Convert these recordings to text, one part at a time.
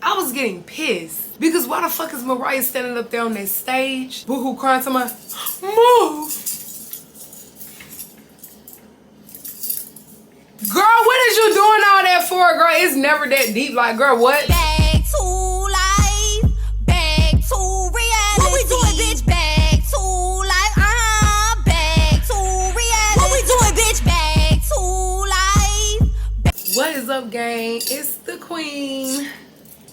I was getting pissed. Because why the fuck is Mariah standing up there on that stage? Boo-hoo crying to my move. Girl, what is you doing all that for, girl? It's never that deep. Like, girl, what? Back to life, back to reality. What we doing, bitch? Back to life, back to reality. What we doing, bitch? Back to life. What is up, gang? It's the queen.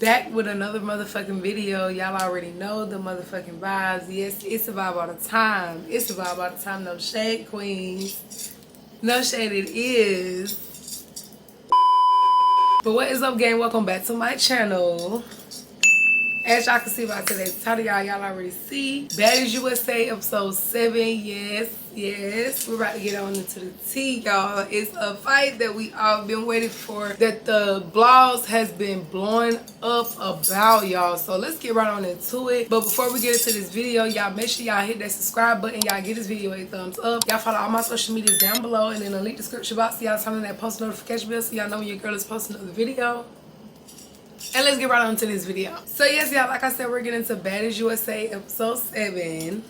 Back with another motherfucking video. Y'all already know the motherfucking vibes. Yes, it's a vibe all the time. It's a vibe all the time. No shade, queens. No shade it is. But what is up, gang? Welcome back to my channel. As y'all can see by today's title, y'all already see Baddies USA episode 7. Yes, we're about to get on into the tea, y'all. It's a fight that we all been waiting for, that the blogs has been blowing up about, y'all. So let's get right on into it. But before we get into this video, y'all make sure y'all hit that subscribe button. Y'all give this video a thumbs up. Y'all follow all my social medias down below and in the link description box. Y'all turn on that post notification bell so y'all know when your girl is posting another video. And let's get right on to this video. So yes, y'all, like I said, we're getting into Baddies USA episode 7.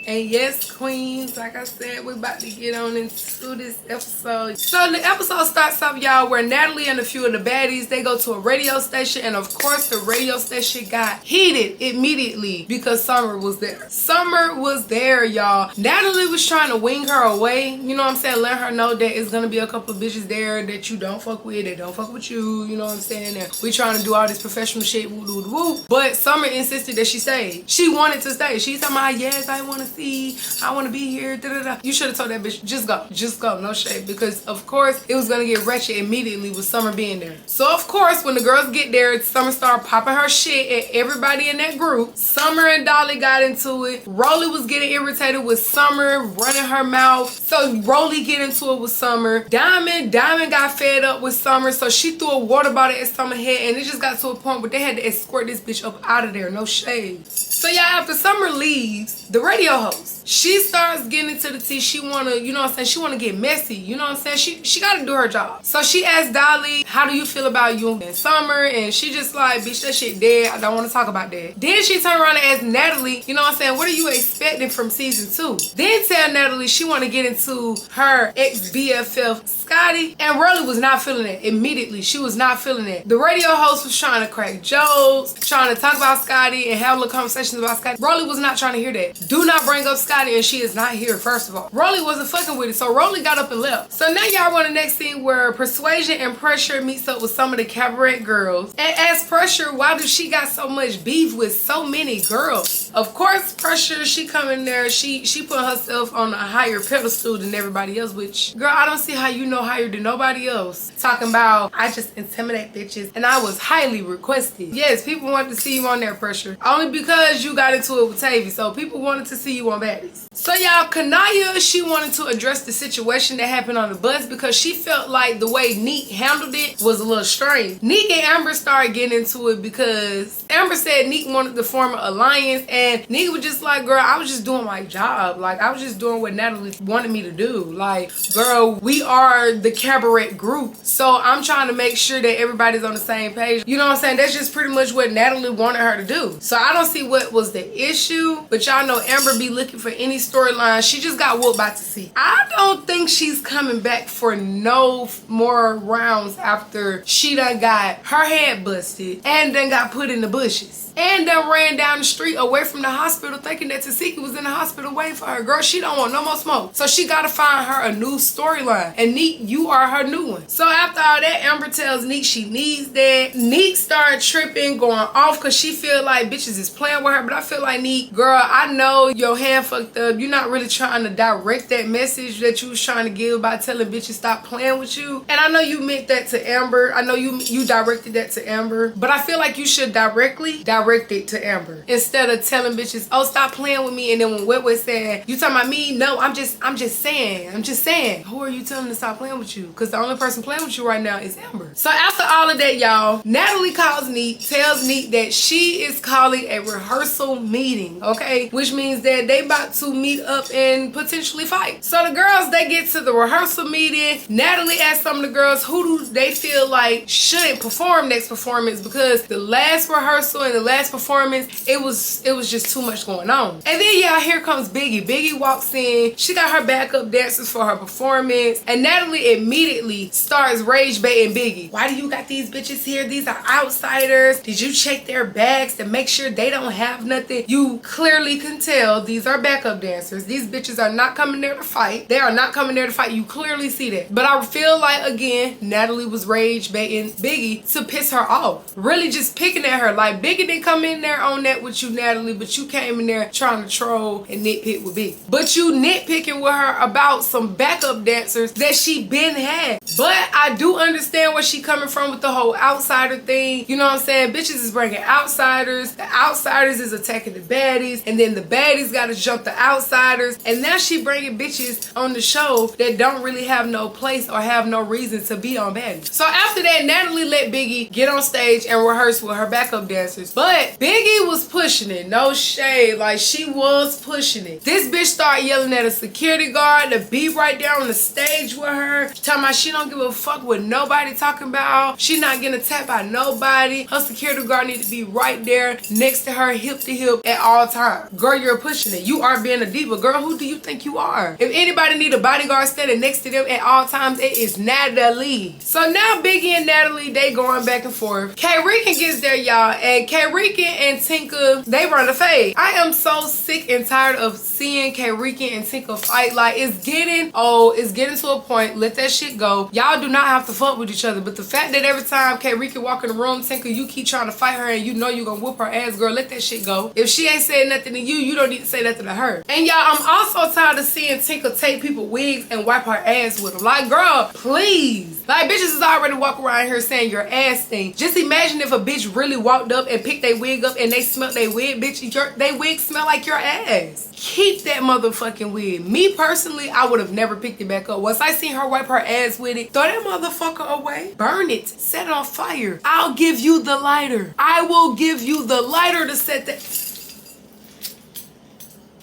And yes, queens, like I said, we're about to get on into this episode. So the episode starts off, y'all, where Natalie and a few of the baddies, they go to a radio station. And of course, the radio station got heated immediately because Summer was there. Summer was there, y'all. Natalie was trying to wing her away. You know what I'm saying? Let her know that it's going to be a couple of bitches there that you don't fuck with. They don't fuck with you. You know what I'm saying? And we trying to do all this professional shit. Woo, woo, woo. But Summer insisted that she stayed. She wanted to stay. She's talking about, yes, I want to see, I want to be here, da, da, da. You should have told that bitch, just go, no shade, because of course it was gonna get wretched immediately with Summer being there. So of course when the girls get there, Summer started popping her shit at everybody in that group. Summer and Dolly got into it. Rolly was getting irritated with Summer running her mouth, so Rolly get into it with Summer. Diamond got fed up with Summer, so she threw a water bottle at Summer's head, and it just got to a point where they had to escort this bitch up out of there, no shade. So yeah, after Summer leaves, the radio host, she starts getting into the tea. She wanna, you know what I'm saying, she wanna get messy, you know what I'm saying? She gotta do her job. So she asked Dolly, how do you feel about you and Summer? And she just like, bitch, that shit dead. I don't wanna talk about that. Then she turned around and asked Natalie, you know what I'm saying, what are you expecting from season 2? Then tell Natalie she wanna get into her ex-BFF, Scotty. And Rolly was not feeling it immediately. She was not feeling it. The radio host was trying to crack jokes, trying to talk about Scotty and have little conversations about Scotty. Rolly was not trying to hear that. Do not bring up Scotty, and she is not here, first of all. Rolly wasn't fucking with it, so Rolly got up and left. So now y'all want the next scene where Persuasion and Pressure meets up with some of the cabaret girls and asks Pressure, why does she got so much beef with so many girls? Of course, Pressure, she come in there, she put herself on a higher pedestal than everybody else, which, girl, I don't see how you know higher than nobody else. Talking about, I just intimidate bitches, and I was highly requested. Yes, people wanted to see you on there, Pressure. Only because you got into it with Tavy, so people wanted to see you on Baddies. So y'all, Kanaya, she wanted to address the situation that happened on the bus because she felt like the way Neek handled it was a little strange. Neek and Amber started getting into it because Amber said Neek wanted to form an alliance, and Neek was just like, girl, I was just doing my job. Like, I was just doing what Natalie wanted me to do. Like, girl, we are the cabaret group, so I'm trying to make sure that everybody's on the same page. You know what I'm saying? That's just pretty much what Natalie wanted her to do. So I don't see what was the issue, but y'all know Amber be looking for any storyline. She just got whooped by Tasik. I don't think she's coming back for no more rounds after she done got her head busted and then got put in the bushes. And then ran down the street away from the hospital thinking that Tasiki was in the hospital waiting for her. Girl, she don't want no more smoke. So she gotta find her a new storyline. And Neek, you are her new one. So after all that, Amber tells Neek she needs that. Neek started tripping, going off because she feel like bitches is playing with her. But I feel like, Neek, girl, I know your hand fucked up. You're not really trying to direct that message that you was trying to give by telling bitches stop playing with you. And I know you meant that to Amber. I know you directed that to Amber. But I feel like you should directly direct it to Amber instead of telling bitches, oh, stop playing with me. And then when Wet said, you talking about me? No, I'm just saying. Who are you telling to stop playing with you? Because the only person playing with you right now is Amber. So after all of that, y'all, Natalie calls Neek, tells Neek that she is calling a rehearsal meeting, okay? Which means that they about to meet up and potentially fight. So the girls, they get to the rehearsal meeting. Natalie asked some of the girls who do they feel like shouldn't perform next performance, because the last rehearsal and the last performance, it was just too much going on. And then y'all, here comes Biggie. Biggie walks in. She got her backup dancers for her performance, and Natalie immediately starts rage baiting Biggie. Why do you got these bitches here? These are outsiders. Did you check their bags to make sure they don't have nothing? You clearly can tell these are backup dancers. These bitches are not coming there to fight. They are not coming there to fight. You clearly see that. But I feel like, again, Natalie was rage baiting Biggie to piss her off. Really just picking at her. Like, Biggie didn't come in there on that with you, Natalie, but you came in there trying to troll and nitpick with Biggie. But you nitpicking with her about some backup dancers that she been had. But I do understand where she coming from with the whole outsider thing. You know what I'm saying? Bitches is bringing outsiders. The outsiders is attacking the baddies. And then the baddies got to jump the outsiders. And now she bringing bitches on the show that don't really have no place or have no reason to be on baddies. So after that, Natalie let Biggie get on stage and rehearse with her backup dancers. But Biggie was pushing it. No shade. Like, she was pushing it. This bitch started yelling at a security guard to be right there on the stage with her. Talking about she don't give a fuck what nobody talking about. She not getting attacked by nobody. Her security guard need to be right there next to her, hip to hip at all times. Girl, you're pushing it. You are being a diva. Girl, who do you think you are? If anybody need a bodyguard standing next to them at all times, it is Natalie. So now Biggie and Natalie, they going back and forth. K-Rican gets there, y'all, and K-Rican and Tinka, they run the fade. I am so sick and tired of seeing K-Rican and Tinka fight. Like, it's getting old. It's getting to a point. Let that shit go. Y'all do not have to fuck with each other. But the fact that every time K-Rican walk in the room, Tinka, you keep trying to fight her and you know you're gonna whoop her ass, girl, let that shit go. If she ain't saying nothing to you, you don't need to say nothing to her. And y'all, I'm also tired of seeing Tinka take people wigs and wipe her ass with them. Like, girl, please. Like, bitches is already walking around here saying your ass stink. Just imagine if a bitch really walked up and picked their wig up and they smelled their wig, bitch, they wig smell like your ass. Keep that motherfucking wig. Me personally, I would have never picked it back up. Once I seen her wipe her ass with it, throw that motherfucker away. Burn it. Set it on fire. I'll give you the lighter. I will give you the lighter to set that.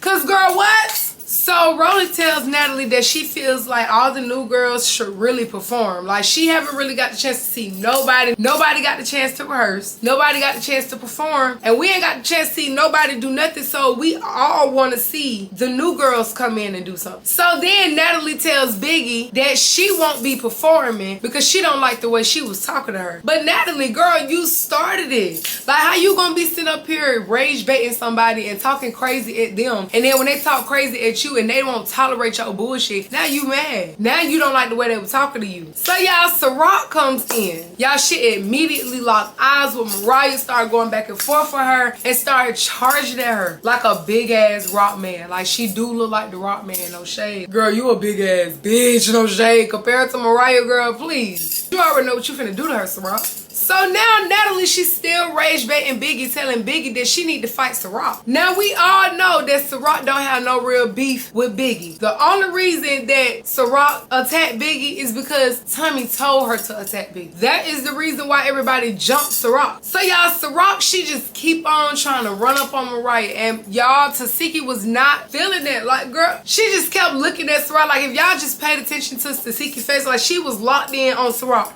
Cause girl, what? So Rolly tells Natalie that she feels like all the new girls should really perform. Like, she haven't really got the chance to see nobody. Nobody got the chance to rehearse. Nobody got the chance to perform. And we ain't got the chance to see nobody do nothing. So we all want to see the new girls come in and do something. So then Natalie tells Biggie that she won't be performing because she don't like the way she was talking to her. But Natalie, girl, you started it. Like, how you gonna be sitting up here rage baiting somebody and talking crazy at them, and then when they talk crazy at you and they won't tolerate your bullshit, now you mad. Now you don't like the way they were talking to you. So y'all, Ciroc comes in. Y'all, she immediately locked eyes with Mariah, started going back and forth with her, and started charging at her like a big ass rock man. Like, she do look like the rock man, no shade. Girl, you a big ass bitch, no shade. Compared to Mariah, girl, please. You already know what you finna do to her, Ciroc. So now Natalie, she's still rage baiting Biggie, telling Biggie that she need to fight Ciroc. Now we all know that Ciroc don't have no real beef with Biggie. The only reason that Ciroc attacked Biggie is because Tommy told her to attack Biggie. That is the reason why everybody jumped Ciroc. So y'all, Ciroc, she just keep on trying to run up on Mariah, and y'all, Tasiki was not feeling that. Like, girl, she just kept looking at Ciroc. Like, if y'all just paid attention to Tasiki's face, like, she was locked in on Ciroc.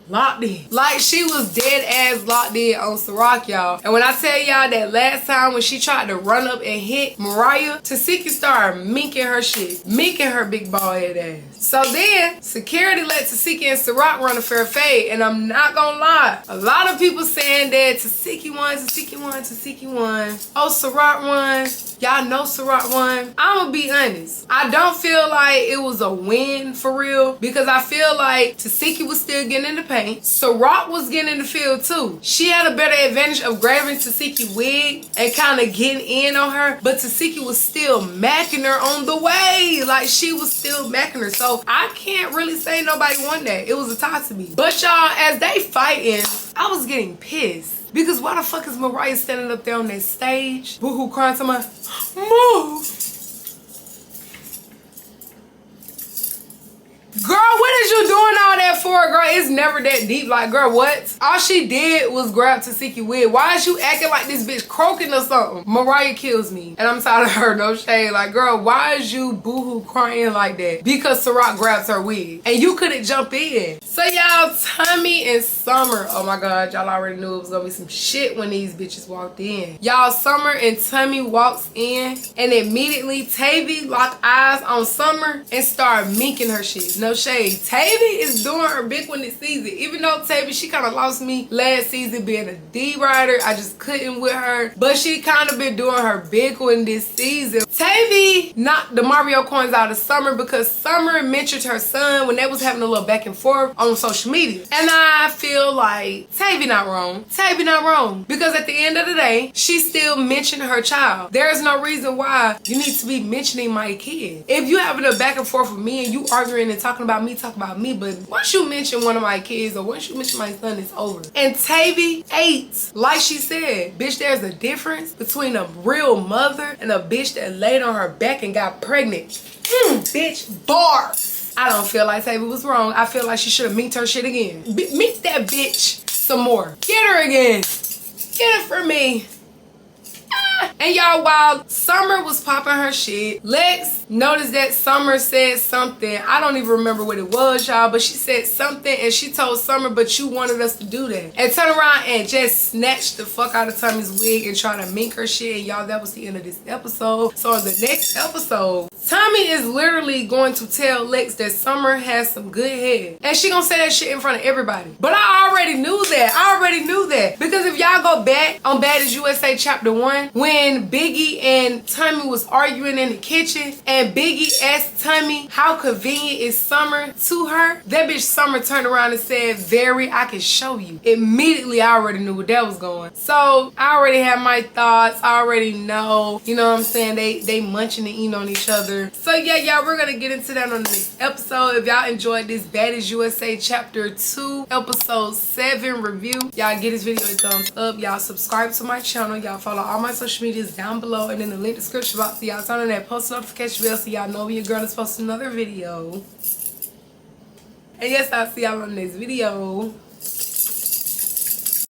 Locked in. Like, she was dead ass locked in on Ciroc, y'all. And when I tell y'all that last time when she tried to run up and hit Mariah, Tasiki started minking her shit. Minking her big bald head ass. So then, security let Tasiki and Ciroc run a fair fade. And I'm not gonna lie, a lot of people saying that Tasiki won, Tasiki won, Tasiki won. Oh, Ciroc won. Y'all know Ciroc won. I'ma be honest. I don't feel like it was a win for real, because I feel like Tasiki was still getting in the paint. Ciroc was getting in the field too. She had a better advantage of grabbing Tasiki's wig and kind of getting in on her, but Tasiki was still macking her on the way. Like, she was still macking her. So I can't really say nobody won that. It was a tie to me. But y'all, as they fighting, I was getting pissed. Because why the fuck is Mariah standing up there on that stage, boohoo crying to my move? Girl, what is you doing all that for, girl? It's never that deep. Like, girl, what? All she did was grab Tasiki wig. Why is you acting like this bitch croaking or something? Mariah kills me. And I'm tired of her, no shade. Like, girl, why is you boohoo crying like that? Because Ciroc grabs her wig. And you couldn't jump in. So, y'all, Tommy and Summer. Oh, my God. Y'all already knew it was gonna be some shit when these bitches walked in. Y'all, Summer and Tommy walks in. And immediately, Tavy locked eyes on Summer and started minking her shit. No shade. Tavy is doing her big one this season. Even though Tavy, she kind of lost me last season being a D rider. I just couldn't with her. But she kind of been doing her big one this season. Tavy knocked the Mario coins out of Summer because Summer mentioned her son when they was having a little back and forth on social media. And I feel like Tavy not wrong. Tavy not wrong. Because at the end of the day, she still mentioned her child. There is no reason why you need to be mentioning my kid. If you having a back and forth with me and you arguing and talking about me, but once you mention one of my kids or once you mention my son, it's over. And Tavy ate. Like she said, bitch, there's a difference between a real mother and a bitch that laid on her back and got pregnant. Bitch, bars. I don't feel like Tavy was wrong. I feel like she should have meet her shit again. Meet that bitch some more. Get her again. Get it for me. And y'all, while Summer was popping her shit, Lex noticed that Summer said something. I don't even remember what it was, y'all, but she said something and she told Summer, but you wanted us to do that. And turn around and just snatched the fuck out of Tommy's wig and try to mink her shit. And y'all, that was the end of this episode. So in the next episode, Tommy is literally going to tell Lex that Summer has some good head. And she gonna say that shit in front of everybody. But I already knew that. I already knew that. Because if y'all go back on Baddies USA Chapter 1, when Biggie and Tommy was arguing in the kitchen and Biggie asked Tommy how convenient is Summer to her, that bitch Summer turned around and said, very, I can show you. Immediately, I already knew where that was going. So I already have my thoughts. I already know, you know what I'm saying? They munching and eating on each other. So yeah, y'all, we're gonna get into that on the next episode. If y'all enjoyed this Baddies USA Chapter 2 Episode 7 review, y'all give this video a thumbs up. Y'all subscribe to my channel. Y'all follow all my social medias down below and in the link description box. Y'all turn on that post notification bell so y'all know when your girl is posting another video. And yes, I'll see y'all on the next video.